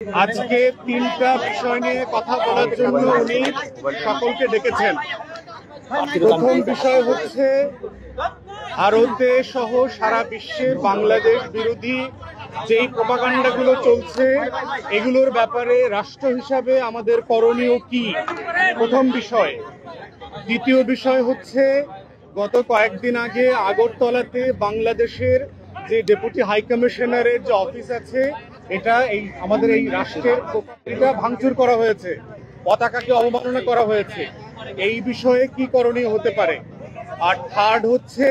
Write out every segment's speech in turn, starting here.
আজকে তিনটা বিষয় নিয়ে কথা বলার জন্য উনি সকলকে ডেকেছেন। প্রথম বিষয় হচ্ছে ভারতে সহ সারা বিশ্বে বাংলাদেশ বিরোধী যেই প্রপাগান্ডাগুলো চলছে এগুলোর ব্যাপারে রাষ্ট্র হিসাবে আমাদের করণীয় কি, প্রথম বিষয়। দ্বিতীয় বিষয় হচ্ছে গত কয়েকদিন আগে আগরতলাতে বাংলাদেশের যে ডেপুটি হাই কমিশনারের যে অফিস আছে এটা আমাদের এই রাষ্ট্রের এটা ভাঙচুর করা হয়েছে, পতাকাকে অবমাননা করা হয়েছে। এই বিষয়ে কি করণীয় হতে পারে? আর থার্ড হচ্ছে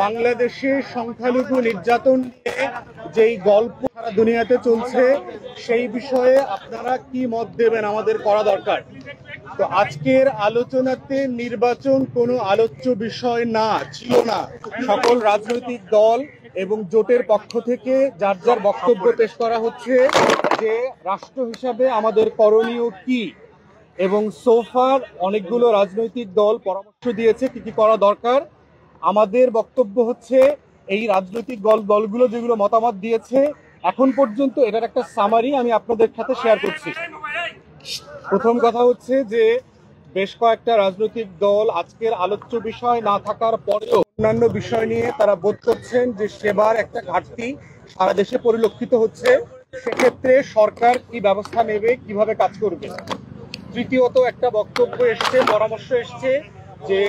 বাংলাদেশে সংখ্যালঘু নির্যাতন নিয়ে যেই গল্প সারা দুনিয়াতে চলছে সেই বিষয়ে আপনারা কি মত দেবেন, আমাদের করা দরকার। তো আজকের আলোচনাতে নির্বাচন কোনো আলোচ্য বিষয় না ছিল না। সকল রাজনৈতিক দল এবং জোটের পক্ষ থেকে যার যার বক্তব্য পেশ করা হচ্ছে যে রাষ্ট্র হিসাবে আমাদের করণীয় কি, এবং সোফার অনেকগুলো রাজনৈতিক দল পরামর্শ দিয়েছে কি কি করা দরকার। আমাদের বক্তব্য হচ্ছে এই রাজনৈতিক দলগুলো যেগুলো মতামত দিয়েছে এখন পর্যন্ত এটার একটা সামারি আমি আপনাদের সাথে শেয়ার করছি। প্রথম কথা হচ্ছে যে বেশ কয়েকটা রাজনৈতিক দল আজকের আলোচ্য বিষয় না থাকার পরেও অন্যান্য বিষয় নিয়ে তারা বোধ করছেন যে সেবার একটা ঘাটতি সারা দেশে পরিলক্ষিত হচ্ছে, সেক্ষেত্রে সরকার কি ব্যবস্থা নেবে, কিভাবে কাজ করবে। তৃতীয়ত একটা বক্তব্য এসছে, পরামর্শ এসছে যে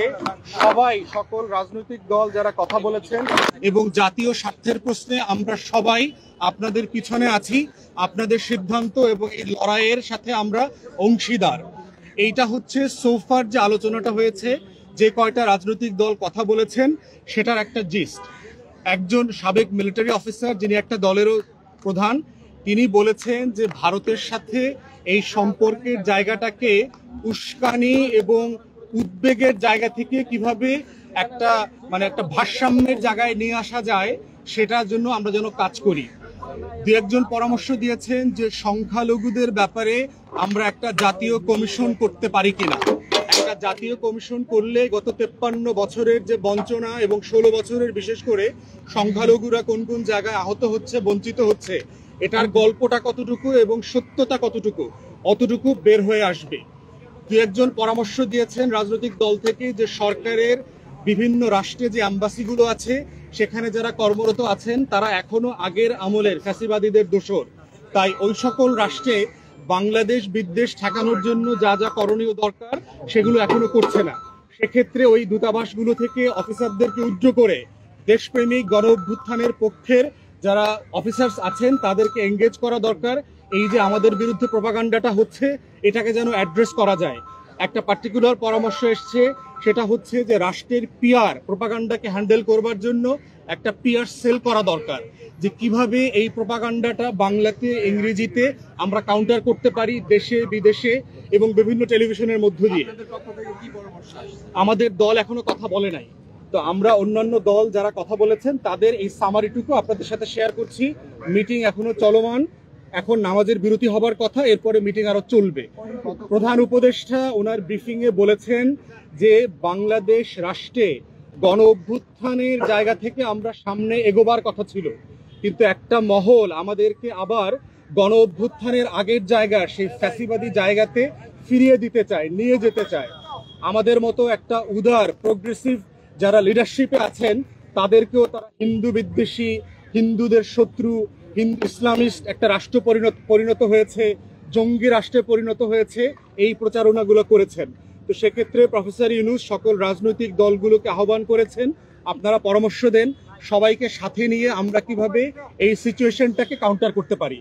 সকল রাজনৈতিক দল যারা কথা বলেছেন এবং জাতীয় স্বার্থের প্রশ্নে আমরা সবাই আপনাদের পিছনে আছি, আপনাদের সিদ্ধান্ত এবং এই লড়াইয়ের সাথে আমরা অংশীদার। এইটা হচ্ছে সোফার যে আলোচনাটা হয়েছে, যে কয়টা রাজনৈতিক দল কথা বলেছেন সেটার একটা জিস্ট। একজন সাবেক মিলিটারি অফিসার যিনি একটা দলেরও প্রধান, তিনি বলেছেন যে ভারতের সাথে এই সম্পর্কের জায়গাটাকে উস্কানি এবং উদ্বেগের জায়গা থেকে কিভাবে একটা ভারসাম্যের জায়গায় নিয়ে আসা যায় সেটার জন্য আমরা যেন কাজ করি। দু একজন পরামর্শ দিয়েছেন যে সংখ্যালঘুদের ব্যাপারে আমরা একটা জাতীয় কমিশন করতে পারি কিনা। একটা জাতীয় কমিশন করলে গত 53 বছরের যে বঞ্চনা এবং 16 বছরের বিশেষ করে সংখ্যালঘুরা কোন কোন জায়গায় আহত হচ্ছে, বঞ্চিত হচ্ছে, এটার গল্পটা কতটুকু এবং সত্যতা কতটুকু অতটুকু বের হয়ে আসবে। দু একজন পরামর্শ দিয়েছেন রাজনৈতিক দল থেকে যে সরকারের বিভিন্ন রাষ্ট্রে যে অ্যাম্বাসিগুলো আছে সেখানে যারা কর্মরত আছেন তারা এখনো আগের আমলের ফ্যাসিবাদীদের দোসর, তাই ওই সকল রাষ্ট্রে বাংলাদেশ বিদ্বেষ ঠেকানোর জন্য যা যা করণীয় দরকার সেগুলো এখনো করছে না। সেক্ষেত্রে ওই দূতাবাসগুলো থেকে অফিসারদেরকে উদ্র করে দেশপ্রেমিক গণ অভ্যুত্থানের পক্ষের যারা অফিসার্স আছেন তাদেরকে এঙ্গেজ করা দরকার। এই যে আমাদের বিরুদ্ধে প্রপাগান্ডাটা হচ্ছে এটাকে যেন অ্যাড্রেস করা যায়। একটা পার্টিকুলার পরামর্শ এসছে, সেটা হচ্ছে যে রাষ্ট্রের পিআর প্রপাগান্ডাকে হ্যান্ডেল করবার জন্য একটা পিআর সেল করা দরকার, যে কিভাবে এই প্রপাগান্ডাটা বাংলাতে ইংরেজিতে আমরা কাউন্টার করতে পারি দেশে বিদেশে এবং বিভিন্ন টেলিভিশনের মধ্য দিয়ে। আমাদের দল এখনো কথা বলে নাই, তো আমরা অন্যান্য দল যারা কথা বলেছেন তাদের এই সামারিটুকু আপনাদের সাথে শেয়ার করছি। মিটিং এখনো চলমান, এখন নামাজের বিরতি হবার কথা, এরপরে মিটিং আরো চলবে। প্রধান উপদেষ্টা ওনার ব্রিফিং এ বলেছেন যে বাংলাদেশ রাষ্ট্রে গণ অভ্যুত্থানের জায়গা থেকে আমরা সামনে এগোবার কথা ছিল, কিন্তু একটা মহল আমাদেরকে আবার গণ অভ্যুত্থানের আগের জায়গা সেই ফ্যাসিবাদী জায়গাতে ফিরিয়ে দিতে চায়, নিয়ে যেতে চায়। আমাদের মতো একটা উদার প্রোগ্রেসিভ যারা লিডারশিপে আছেন তাদেরকেও তারা হিন্দু বিদ্বেষী, হিন্দুদের শত্রু, ইসলামিস্ট একটা রাষ্ট্র পরিণত হয়েছে, জঙ্গি রাষ্ট্রে পরিণত হয়েছে, এই প্রচারণাগুলো করেছেন। তো সেক্ষেত্রে প্রফেসর ইউনূস সকল রাজনৈতিক দলগুলোকে আহ্বান করেছেন আপনারা পরামর্শ দেন সবাইকে সাথে নিয়ে আমরা কিভাবে এই সিচুয়েশনটাকে কাউন্টার করতে পারি।